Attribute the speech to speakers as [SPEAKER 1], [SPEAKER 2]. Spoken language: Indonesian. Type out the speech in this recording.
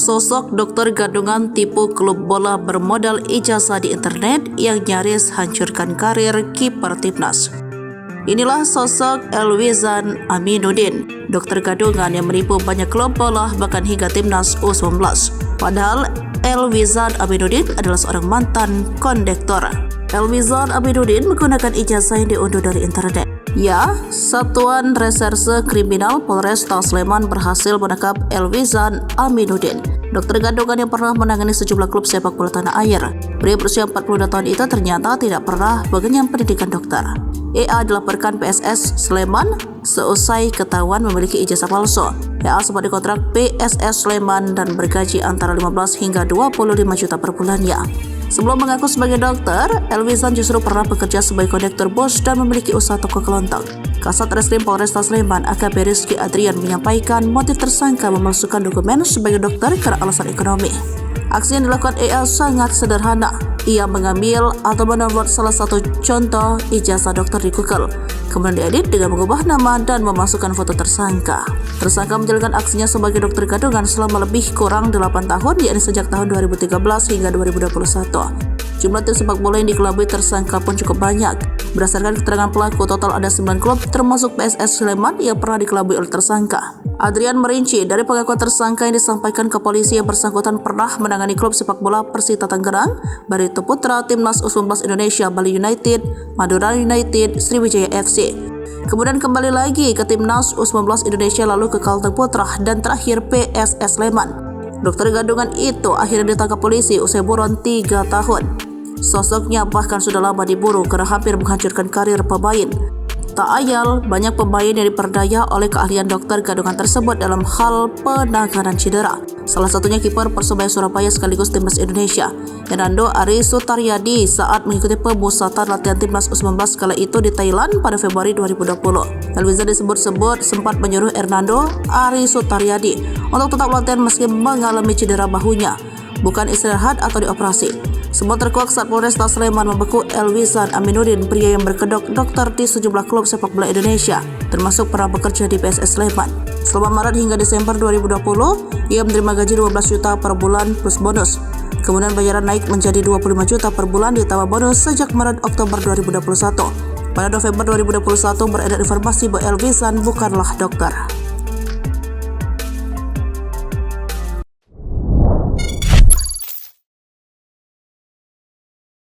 [SPEAKER 1] Sosok dokter gadungan tipu klub bola bermodal ijazah di internet yang nyaris hancurkan karir kiper timnas. Inilah sosok Elwizan Aminuddin, dokter gadungan yang menipu banyak klub bola bahkan hingga timnas U19. Padahal Elwizan Aminuddin adalah seorang mantan kondektor. Elwizan Aminuddin menggunakan ijazah yang diunduh dari internet. Ya, Satuan Reserse Kriminal Polresta Sleman berhasil menangkap Elwizan Aminuddin, dokter gadungan yang pernah menangani sejumlah klub sepak bola tanah air. Pria berusia 42 tahun itu ternyata tidak pernah mengenyam pendidikan dokter. EA dilaporkan PSS Sleman seusai ketahuan memiliki ijazah palsu. EA sempat dikontrak PSS Sleman dan bergaji antara 15 hingga 25 juta per bulannya. Sebelum mengaku sebagai dokter, Elwizan justru pernah bekerja sebagai kondektor bus dan memiliki usaha toko kelontong. Kasat Reskrim Polresta Sleman AKP Rizky Adrian menyampaikan motif tersangka memalsukan dokumen sebagai dokter karena alasan ekonomi. Aksi yang dilakukan EA sangat sederhana. Ia mengambil atau mendownload salah satu contoh ijazah dokter di Google, kemudian diedit dengan mengubah nama dan memasukkan foto tersangka. Tersangka menjalankan aksinya sebagai dokter gadungan selama lebih kurang 8 tahun, yakni sejak tahun 2013 hingga 2021. Jumlah tim sepak bola yang dikelabui tersangka pun cukup banyak. Berdasarkan keterangan pelaku, total ada 9 klub termasuk PSS Sleman yang pernah dikelabui oleh tersangka. Adrian merinci dari pengakuan tersangka yang disampaikan ke polisi yang bersangkutan pernah menangani klub sepak bola Persita Tangerang, Barito Putra, Timnas U19 Indonesia, Bali United, Madura United, Sriwijaya FC. Kemudian kembali lagi ke Timnas U19 Indonesia, lalu ke Kalteng Putra, dan terakhir PSS Sleman. Dokter gadungan itu akhirnya ditangkap polisi usai buron 3 tahun. Sosoknya bahkan sudah lama diburu karena hampir menghancurkan karir pemain. Tak ayal, banyak pemain yang diperdaya oleh keahlian dokter gadungan tersebut dalam hal penanganan cedera. Salah satunya kiper Persebaya Surabaya sekaligus Timnas Indonesia, Hernando Ari Sutaryadi, saat mengikuti pemusatan latihan Timnas U19 kala itu di Thailand pada Februari 2020. Elwizan disebut-sebut sempat menyuruh Hernando Ari Sutaryadi untuk tetap latihan meski mengalami cedera bahunya, bukan istirahat atau dioperasi. Semua terkuak saat Polresta Sleman membekuk Elwizan Aminuddin, pria yang berkedok dokter di sejumlah klub sepak bola Indonesia, termasuk pernah bekerja di PSS Sleman. Selama Maret hingga Desember 2020, ia menerima gaji 12 juta per bulan plus bonus. Kemudian bayaran naik menjadi 25 juta per bulan ditambah bonus sejak Maret Oktober 2021. Pada November 2021 beredar informasi bahwa Elwizan bukanlah dokter.